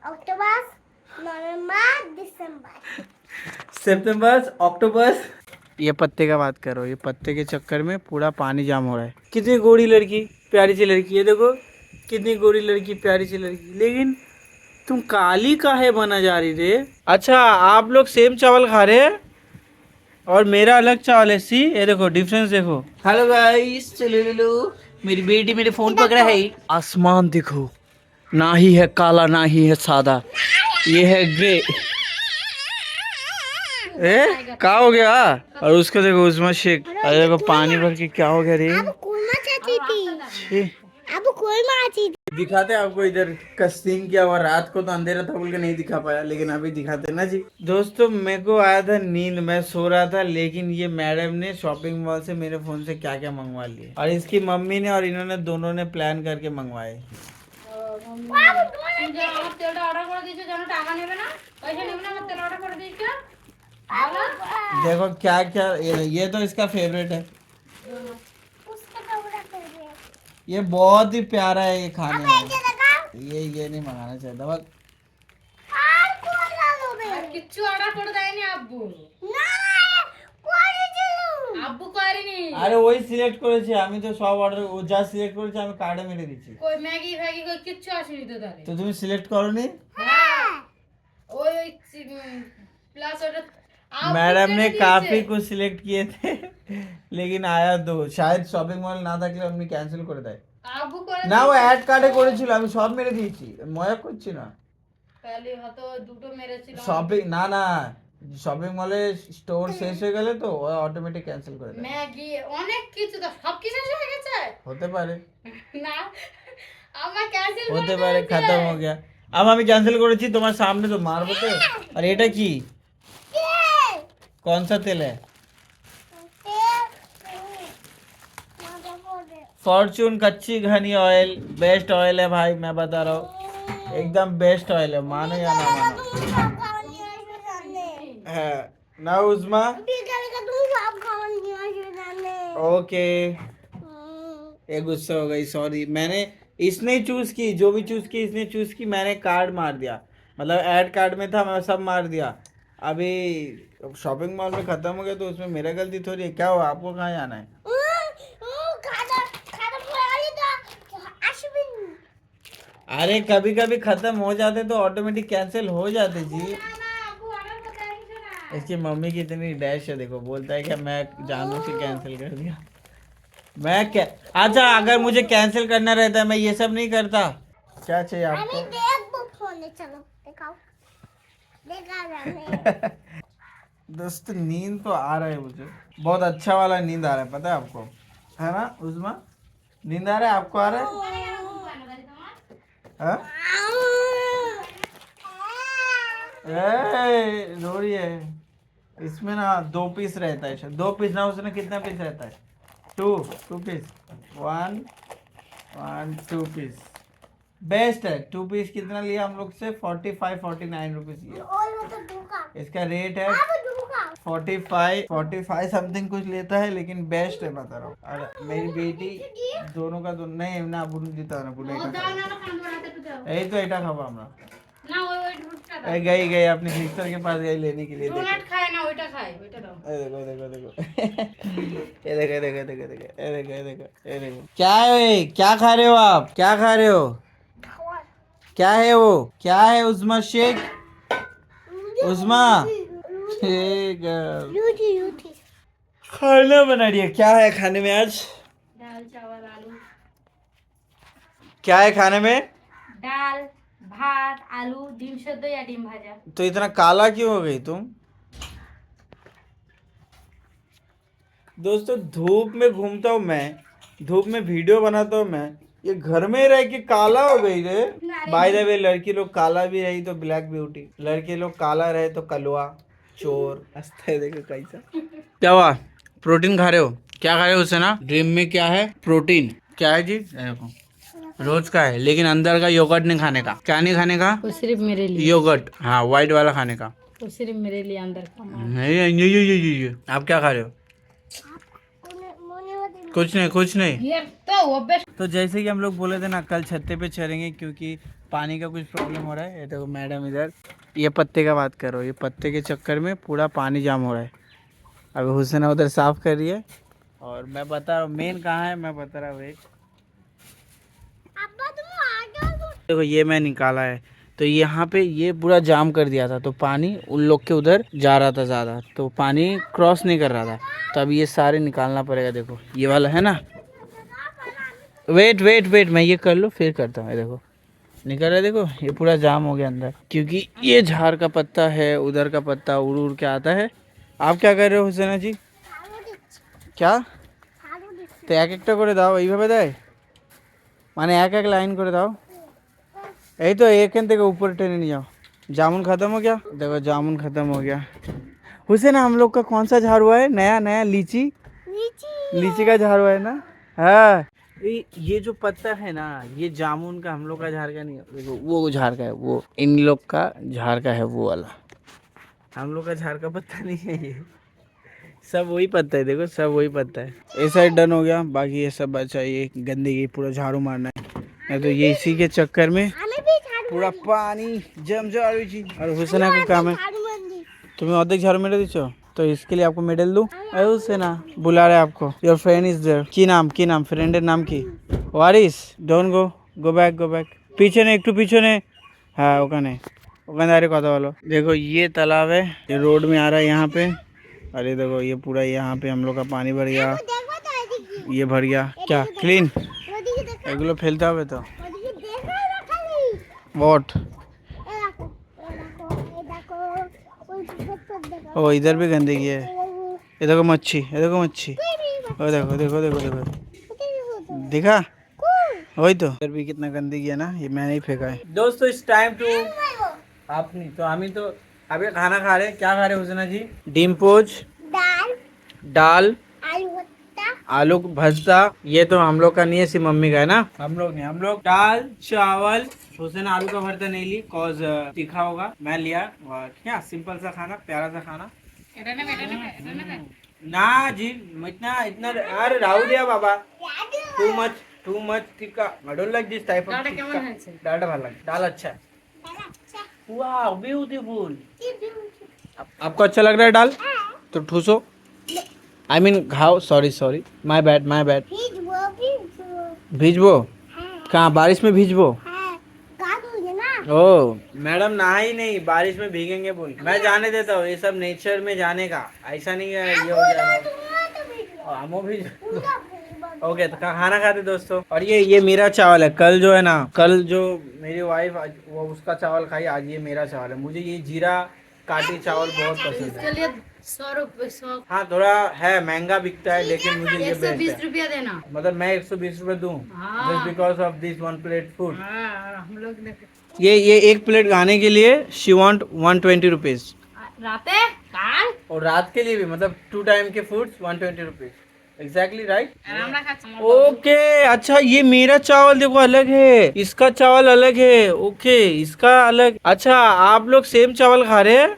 अक्टूबर, नवंबर, दिसंबर। सितंबर, अक्टूबर। ये पत्ते का बात करो, ये पत्ते के चक्कर में पूरा पानी जाम हो रहा है। कितनी गोरी लड़की, प्यारी सी लड़की है, देखो कितनी गोरी लड़की, प्यारी सी लड़की, लेकिन तुम काली काहे बना जा रही रे। अच्छा आप लोग सेम चावल खा रहे हैं और मेरा अलग चावल है। सी ये देखो डिफरेंस देखो। हेलो गाइस, चलो मेरी बेटी मेरे फोन पकड़ा है। आसमान देखो, ना ही है काला ना ही है सादा, ये है ग्रे। क्या हो गया? और उसको देखो उस्मा शेख, अरे देखो पानी भर के क्या हो गया रे। अब कोरमा चाची थी। अब कोरमा चाची थी। दिखाते आपको इधर का सीन क्या हुआ। रात को तो अंधेरा था बोल के नहीं दिखा पाया, लेकिन अभी दिखाते ना जी। दोस्तों मेरे को आया था नींद, मैं सो रहा था, लेकिन ये मैडम ने शॉपिंग मॉल से मेरे फोन से क्या क्या मंगवा लिए, और इसकी मम्मी ने और इन्होंने दोनों ने प्लान करके मंगवाए। देखो क्या क्या, ये तो इसका फेवरेट है। उसका कपड़ा फेवरेट। ये बहुत ही प्यारा है ये खाने में। ये नहीं मंगाना चाहिए था। আর কোলা লবে কিচ্ছু অর্ডার করে দেয়নি আব্বু। না করেছিল আব্বু করেনি। আরে ওই সিলেক্ট করেছে, আমি তো সব অর্ডার, ও যা সিলেক্ট করেছে আমি কার্ডে মেরে দিচ্ছি। কই ম্যাগি ফ্যাগি কই কিচ্ছু আসেনি তো তাহলে। তো তুমি সিলেক্ট করনি? হ্যাঁ ওই প্লাস ওটা मैडम ने काफी कुछ सिलेक्ट किए थे लेकिन आया दो, शायद শপিং মল না থাকলে আমি ক্যান্সেল করে দেয়। আব্বু করে না ও অ্যাড কার্ডে করেছিল, আমি সব মেরে দিয়েছি, মজা করছি না। তাহলে হয়তো দুটো মেরেছিল। শপিং না শপিং মলে স্টোর শেষ হয়ে গেলে তো ও অটোমেটিক ক্যান্সেল করে দেয়। ম্যাগি অনেক কিছু তো সব কিছু শেষ হয়ে গেছে। হতে পারে, না আমার ক্যান্সেল হতে পারে খতম हो गया। अब আমি ক্যান্সেল করেছি তোমার সামনে, তো মারবো তো। আর এটা কি, कौन सा तेल है? फॉर्चून कच्ची घनी ऑयल, बेस्ट ऑयल है भाई, मैं बता रहा हूँ एकदम बेस्ट ऑयल है, मानो या ना मानो। है ना उस्मा? ओके ये गुस्सा हो गई, सॉरी। मैंने इसने चूज की, जो भी चूज की इसने चूज की, मैंने कार्ड मार दिया, मतलब ऐड कार्ड में था, मैं सब मार दिया। अभी शॉपिंग मॉल में खत्म हो गया तो उसमें मेरा गलती थोड़ी है। क्या हुआ, आपको कहाँ जाना है? अरे कभी कभी खत्म हो जाते तो ऑटोमेटिक कैंसिल हो जाते जी। इसकी मम्मी की इतनी डैश है, देखो बोलता है कि मैं जानबूझ के कैंसिल कर दिया। मैं क्या, अच्छा अगर मुझे कैंसिल करना रहता मैं ये सब नहीं करता। क्या चाहिए आपको? दोस्त नींद तो आ रहा है मुझे, बहुत अच्छा वाला नींद आ रहा है, पता है आपको, है ना उस्मा? नींद आ रहा है, आपको आ रहा है? हाँ? रो रही है। इसमें ना 2 पीस रहता है, शायद 2 पीस ना, उसमें कितना पीस रहता है? 2 पीस, 1 2 पीस बेस्ट है। 2 पीस कितना लिया हम लोग से? 45-49 रुपीज लिया। इसका रेट है 45 समथिंग कुछ लेता है, लेकिन बेस्ट है बता रहा हूँ। और मेरी बेटी दोनों का दोनों नहीं ना बुन जीता ना बुने यही तो एटा खावा हमरा না ওই রুটটা দাও। गई अपने सिस्टर के पास गई लेने के लिए। ডোনাট খায় না, ওইটা খায়, ওইটা দাও। ये देखो क्या है, क्या खा रहे हो आप, क्या खा रहे हो? क्या है वो, क्या है उस्मा शेख? उस्मा खाना बना रही है, क्या है खाने में आज? ডাল চাওয়াল আলু। क्या है खाने में? ডাল ভাত আলু ডিম সেদ্ধ या ডিম ভাজা। तो इतना काला क्यों हो गई तुम? दोस्तों धूप में घूमता हूँ मैं, धूप में वीडियो बनाता हूँ मैं, ये घर में रह के काला हो गई रे। बाय द वे लड़की लोग काला भी रही तो ब्लैक ब्यूटी, लड़के लोग काला रहे तो कलवा चोर। हंसता है देखो कैसा। क्या हुआ, प्रोटीन खा रहे हो? क्या खा रहे हो उससे ना? ड्रीम में क्या है? प्रोटीन। क्या है जी? देखो रोज का है, लेकिन अंदर का योगर्ट नहीं खाने का। क्या नहीं खाने का? वो सिर्फ मेरे लिए। योगर्ट, हाँ व्हाइट वाला खाने का। वो सिर्फ मेरे लिए अंदर का। नहीं ये आप क्या खा रहे हो? कुछ नहीं ये तो वो बेस्ट। तो जैसे कि हम लोग बोले थे ना, कल छत्ते पे चढ़ेंगे क्योंकि पानी का कुछ प्रॉब्लम हो रहा है। ये देखो मैडम इधर, ये पत्ते का बात करो, ये पत्ते के चक्कर में पूरा पानी जाम हो रहा है। अभी हुसैना उधर साफ कर रही है और मैं बता रहा हूँ मेन कहाँ है, मैं बता रहा हूँ एक देखो ये मैं निकाला है, तो यहाँ पे ये पूरा जाम कर दिया था, तो पानी उन लोग के उधर जा रहा था ज़्यादा, तो पानी क्रॉस नहीं कर रहा था, तो अब ये सारे निकालना पड़ेगा। देखो ये वाला है ना, वेट वेट वेट, मैं ये कर लो फिर करता हूँ। देखो निकल रहा है, देखो ये पूरा जाम हो गया अंदर, क्योंकि ये झाड़ का पत्ता है, उधर का पत्ता उड़ उड़ के आता है। आप क्या कर रहे हो हुसैना जी? क्या तो एक একটা করে দাও, এইভাবে দেয় মানে এক এক লাইন করে দাও। यही तो एक থেকে ऊपर टेने नहीं जाओ। जामुन खत्म हो गया, देखो जामुन खत्म हो गया। हुसैना हम लोग का कौन सा झाड़ हुआ है नया नया? लीची लीची का झाड़ हुआ है ना। हाँ ये जो पत्ता है ना, ये जामुन का हम लोग का झाड़ का नहीं है, देखो वो झाड़ का है, वो इन लोग का झाड़ का है वो वाला, हम लोग का झाड़ का पत्ता नहीं है ये, सब वही पत्ता है, देखो सब वही पत्ता है। ये साइड डन हो गया, बाकी ये सब बचा, ये गंदगी पूरा झाड़ू मारना है, तो ये इसी के चक्कर में पूरा पानी जम जा रही थी। और हुसैना का काम है, तुम्हें अर्धेक झाड़ू मेरे दीचो, तो इसके लिए आपको मेडल दूं। अरे हुसैना बुला रहे आपको, योर फ्रेंड इज देयर। की नाम फ्रेंडेर नाम की? वारिस। डोंट गो बैक पीछे ने एकटू पीछे ने, हाँ ওখানে আরে কথা বলো। देखो ये तालाब है, ये रोड में आ रहा है यहाँ पे, अरे देखो ये पूरा यहाँ पे हम लोग का पानी भर गया, ये भर गया क्या क्लीन एगुलो फैलते হবে तो व्हाट। ओ इधर भी गंदगी है, ये देखो मच्छी, ये देखो मच्छी, ओ देखो देखो देखो देखो दिखा, वही तो इधर भी कितना गंदगी है ना, ये मैंने ही फेंका है। दोस्तों इस टाइम टू आप नहीं तो हम ही तो अभी खाना खा रहे, क्या खा रहे हुसैना जी? डिम्पोज दाल आलू भजता, ये तो हम लोग का नहीं है, सिर्फ मम्मी का है ना, हम लोग दाल चावल, हुसैना आलू का भरता नहीं ली कॉज तीखा होगा, मैं लिया, और क्या सिंपल सा खाना, प्यारा सा खाना ना जी, इतना इतना अरे राहु दिया बाबा, टू मच तीखा, I don't like this type of तीखा। डालटा ভালো লাগে, डाल अच्छा है, वाओ ब्यूटीफुल। आपको अच्छा लग रहा है डाल, तो ठूसो, आई मीन घाव, सॉरी माय बैड भीजबो कहाँ, बारिश में भीजबो? ओ मैडम नहा ही नहीं, बारिश में भीगेंगे बोल, मैं जाने देता हूँ, ये सब नेचर में जाने का, ऐसा नहीं है ये हो जाएगा। हमो भी ओके तो खाना खाते दोस्तों। और ये मेरा चावल है, कल जो है ना, कल जो मेरी वाइफ वो उसका चावल खाई, आज ये मेरा चावल है। मुझे ये जीरा काटी चावल बहुत पसंद है। 100 रुपए। हाँ थोड़ा है महंगा बिकता है, लेकिन मुझे ये 120 रुपया देना, मतलब मैं 120 रुपए दूँ just because of this 1 plate food. हम लोग ये एक प्लेट खाने के लिए शी वांट 120 रुपीज, राते काल और रात के लिए भी, मतलब 2 टाइम के food 120 rupees, exactly right. Okay अच्छा, ये मेरा चावल देखो अलग है, इसका चावल अलग है, ओके इसका अलग। अच्छा आप लोग सेम चावल खा रहे हैं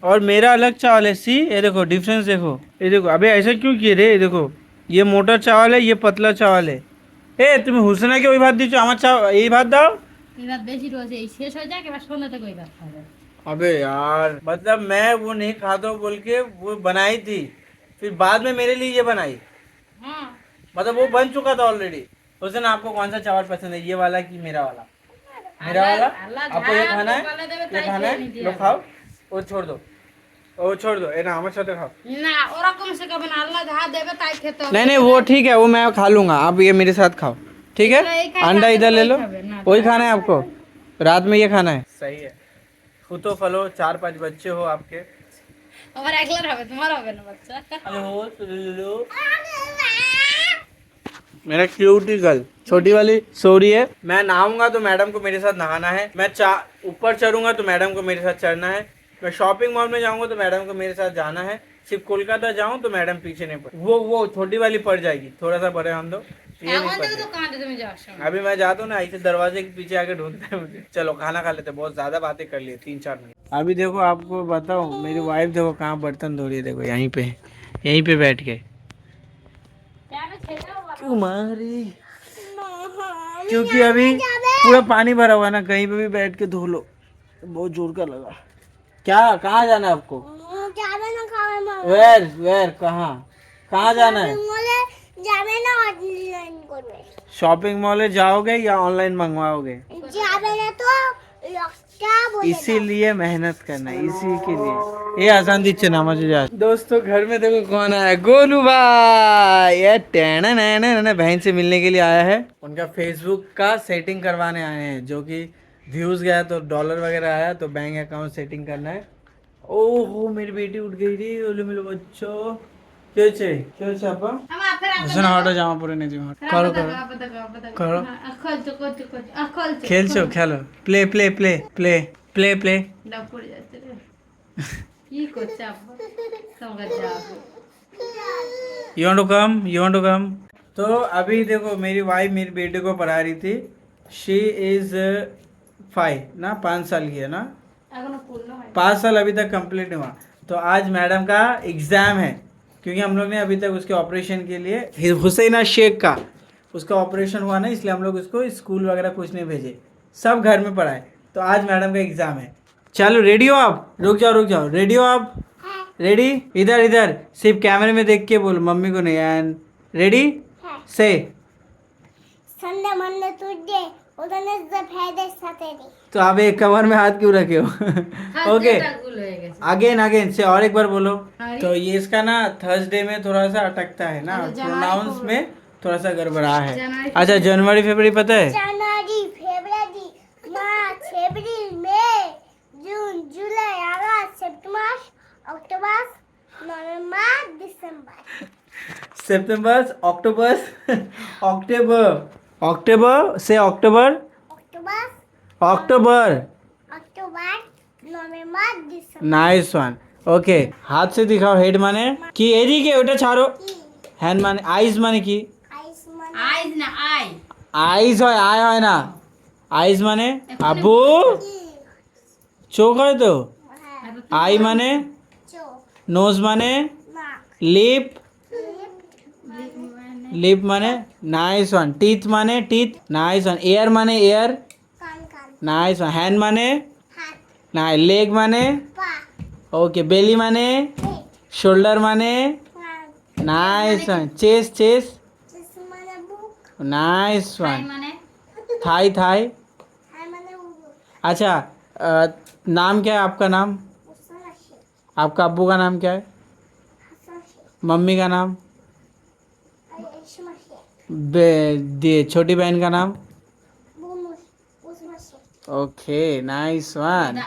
और मेरा अलग चावल है, सी ये देखो डिफरेंस देखो, ये देखो अबे ऐसा क्यों किए रे, ये देखो ये मोटा चावल है, ये पतला चावल है। ए তুমি হুসেনা কে ওই ভাত দিছো, আমার চাও এই ভাত দাও, এই ভাত বেশি রয়েছে, এই শেষ হয়ে যাক, এবার সন্ধ্যাতে কই ভাত খাবে। अबे यार मतलब मैं वो नहीं खाता हूँ बोल के वो बनाई थी, फिर बाद में मेरे लिए ये बनाई, मतलब वो बन चुका था ऑलरेडी। हुसैन आपको कौन सा चावल पसंद है, ये वाला कि मेरा वाला? मेरा वाला। आपको ये खाना है, ये खाना है, लो खाओ, वो छोड़ दो, वो छोड़ दो, ना हमारे साथ खाओ না ওরকম সে কবে না, আল্লাহ যা দেবে তাই খেতে হবে। नहीं वो ठीक है, वो मैं खा लूंगा, आप ये मेरे साथ खाओ ठीक है। अंडा इधर ले लो, वही खाना है आपको, रात में ये खाना है, सही है। फूतो फलो, 4-5 बच्चे हो आपके, আমার একলার হবে, তোমার হবে না বাচ্চা। हेलो मेरा क्यूटी गर्ल छोटी वाली सो रही है। मैं नहाऊंगा तो मैडम को मेरे साथ नहाना है, मैं ऊपर चढ़ूंगा तो मैडम को मेरे साथ चढ़ना है, मैं शॉपिंग मॉल में जाऊंगा तो मैडम को मेरे साथ जाना है, सिर्फ कोलकाता जाऊं तो मैडम पीछे नहीं पड़, वो छोटी वाली पड़ जाएगी, थोड़ा सा बड़े हम दो, ये नहीं पड़ जाएगी। अभी मैं जाता हूँ ना, ऐसे दरवाजे के पीछे आके ढूंढते हैं मुझे। चलो खाना खा लेते, बहुत ज्यादा बातें कर लिए 3-4 मिनट। अभी देखो आपको बताऊँ, मेरी वाइफ देखो कहाँ बर्तन धो रही है, देखो यहीं पे बैठ के, क्योंकि अभी पूरा पानी भरा हुआ है ना, कहीं पे भी बैठ के धो लो। बहुत जोर का लगा। क्या, कहाँ जाना है आपको? वेर कहाँ जाना है? शॉपिंग मॉल जाओगे या ऑनलाइन मंगवाओगे? इसीलिए मेहनत करना है, इसी के लिए ये आसान दीजिए ना मुझे। दोस्तों घर में देखो कौन आया है, गोलू भाई। ये टेना नैना बहन से मिलने के लिए आया है। उनका फेसबुक का सेटिंग करवाने आए हैं, जो कि व्यूज गया तो डॉलर वगैरह आया तो बैंक अकाउंट सेटिंग करना है। ओहो मेरी बेटी उठ गई रे, ओले मेरे बच्चो क्यों छे आपा सुना हटो जामा पूरे नहीं दिमा करो खेलছো খেলো play play play play play play you want to come. तो अभी देखो मेरी वाइफ मेरी बेटे को पढ़ा रही थी। शी इज 5 ना 5 साल की है ना, 5 साल अभी तक कंप्लीट नहीं हुआ। तो आज मैडम का एग्जाम है, क्योंकि हम लोग ने अभी तक उसके ऑपरेशन के लिए हुसैना शेख का उसका ऑपरेशन हुआ ना, इसलिए हम लोग उसको स्कूल वगैरह कुछ नहीं भेजे, सब घर में पढ़ाए। तो आज मैडम का एग्जाम है। चलो रेडी हो आप? रुक जाओ रेडी हो आप? रेडी? इधर सिर्फ कैमरे में देख के बोलो, मम्मी को नहीं। एंड रेडी से संडे मंडे ट्यूसडे तो आप एक कमर में हाथ क्यों रखे हो? ओके अगेन से और एक बार बोलो। तो ये इसका ना थर्सडे में थोड़ा सा अटकता है ना, प्रोनाउंस में थोड़ा सा गड़बड़ा है। अच्छा जनवरी फरवरी पता है? जनवरी फरवरी मार्च अप्रैल मई जून जुलाई अगस्त सितंबर अक्टूबर नवंबर सितंबर अक्टूबर से अक्टूबर नवंबर दिसंबर। Nice one. ओके हाथ से दिखाओ। हेड माने कि एदी के ওটা ছাড়ো। हैंड माने आईज माने की आईज হয় না, आईज माने আব্বু চোখ হয় তো। आई माने नोज माने लिप माने नाइस वन। टीथ माने टीथ नाइस वन। एयर माने एयर नाइस वन। हैंड माने नाइस। लेग माने ओके। बेली माने शोल्डर माने nice one. Chest nice one. Thigh अच्छा नाम क्या है आपका? नाम आपका अब्बू का नाम क्या है? मम्मी का नाम? छोटी बहन का नाम? Okay nice one.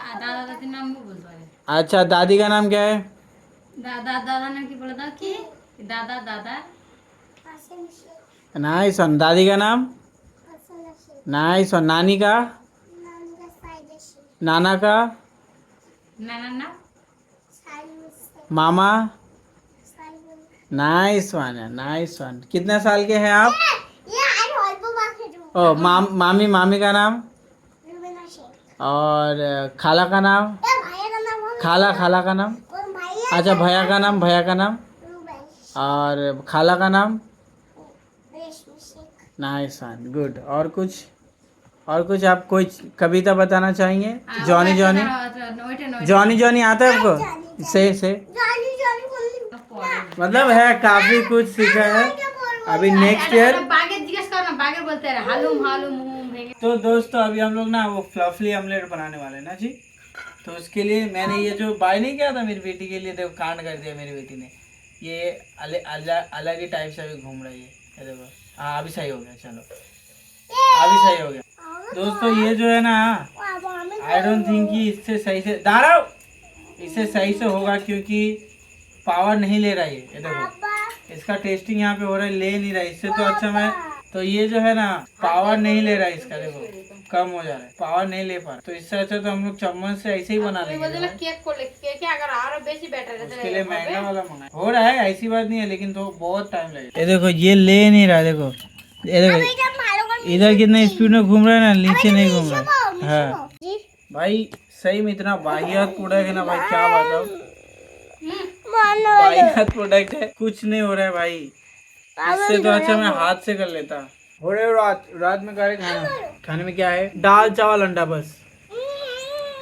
अच्छा दादी का नाम क्या है? दादा नाम की बोला था कि दादा नाइस वन। दादी का नाम? Nice one. नानी का? नाना का? नाना मामा? नाइस वन है, नाइस वन। कितने साल के हैं आप? ओ मामी का नाम? और खाला का नाम? खाला का नाम? अच्छा भैया का नाम? और खाला का नाम? Nice one good. और कुछ आप कोई कविता बताना चाहेंगे? जॉनी आता है आपको? से मतलब है काफी कुछ सीखा है। अभी नेक्स्ट ईयर तो दोस्तों अभी हम लोग ना वो फ्लफली ऑमलेट बनाने वाले हैं ना जी। तो उसके लिए मैंने ये जो बाय नहीं किया था मेरी बेटी के लिए, देखो कांड कर दिया मेरी बेटी ने। ये अलग ही टाइप से अभी घूम रही है, ये देखो। हाँ अभी सही हो गया, चलो अभी सही हो गया। दोस्तों ये जो है ना आई डोंट थिंक कि इससे सही से होगा, क्योंकि पावर नहीं ले रहा है। ये देखो इसका टेस्टिंग यहाँ पे हो रहा है, ले नहीं रहा है। इससे तो अच्छा मैं तो ये जो है ना पावर नहीं ले रहा है इसका, देखो कम हो जा रहा है, पावर नहीं ले पा रहा। तो इससे अच्छा तो हम लोग चम्मच से ऐसे ही बना लेंगे। उसके लिए महंगा वाला मंगा हो रहा है, ऐसी बात नहीं है, लेकिन तो बहुत टाइम लगेगा। ये देखो ये ले नहीं रहा है, देखो ये देखो इधर कितना स्पीड में घूम रहा है ना, नीचे नहीं घूम रहा है। हाँ भाई सही में इतना वाहियात प्रोडक्ट है ना भाई, क्या बताओ। वाहियात प्रोडक्ट है, कुछ नहीं हो रहा है भाई। इससे तो अच्छा मैं हाथ से कर लेता। हो रहे रात रात में क्या है खाना? खाने में क्या है? दाल चावल अंडा बस।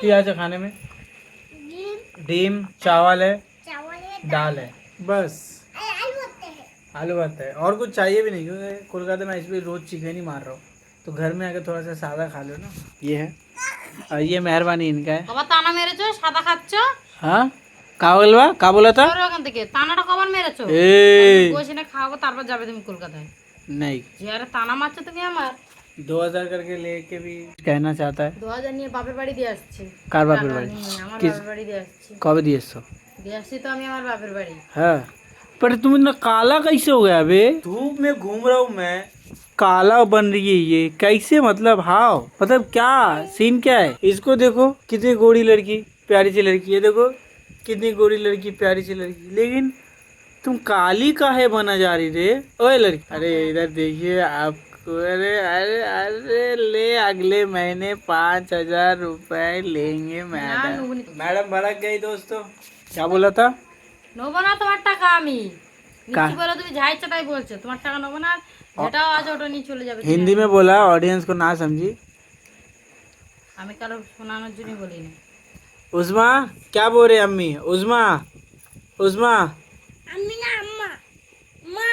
क्या है खाने में? डीम चावल है, दाल है, बस आलू भरता है। और कुछ चाहिए भी नहीं क्योंकि कोलकाता में इसलिए रोज चिकन ही मार रहा हूँ, तो घर में आके थोड़ा सा सादा खा लो ना। ये है और ये मेहरबानी इनका है। কবার তানা মেরেছো সাদা খাচ্ছ हाँ का बोलवा का बोला था? ধরো ওখান থেকে তানাটা কবার মেরেছো ए বসে না খাওয়াবো তারপর যাবে তুমি কলকাতায় नहीं যে আরে তানা মারছো তুমি আমার 2000 करके लेके भी कहना चाहता है। 2000 নিয়ে বাপের বাড়ি দিয়ে আসছি कार बापेर बाड़ी আমার किस বাপের বাড়ি দিয়ে আসছি कब दिए सो? দিয়ে আসছি তো আমি আমার বাপের বাড়ি है पर तुम इतना काला कैसे हो गया बे? धूप में घूम रहा हूँ मैं, काला बन रही है ये कैसे? मतलब हाउ मतलब क्या सीन क्या है? इसको देखो कितनी गोरी लड़की प्यारी सी लड़की है, देखो कितनी गोरी लड़की प्यारी सी लड़की, लेकिन तुम काली काहे बना जा रही रे? ओए लड़की, अरे इधर देखिए आपको, अरे अरे अरे ले अगले महीने 5000 रुपए लेंगे मैडम। मैडम भड़क गई दोस्तों। क्या बोला था? নেবো না তোমার টাকা আমি का নিচ্ছি বলে তুমি যা ইচ্ছা তাই বলছো তোমার টাকা নেবো না যেটাও আছে ওটা নিয়ে চলে যাবে हिंदी में बोला, ऑडियंस को ना समझी। আমি কারো শোনানোর জন্য বলি না उस्मा क्या बोल रहे अम्मी? उस्मा उस्मा আমি না আম্মা মা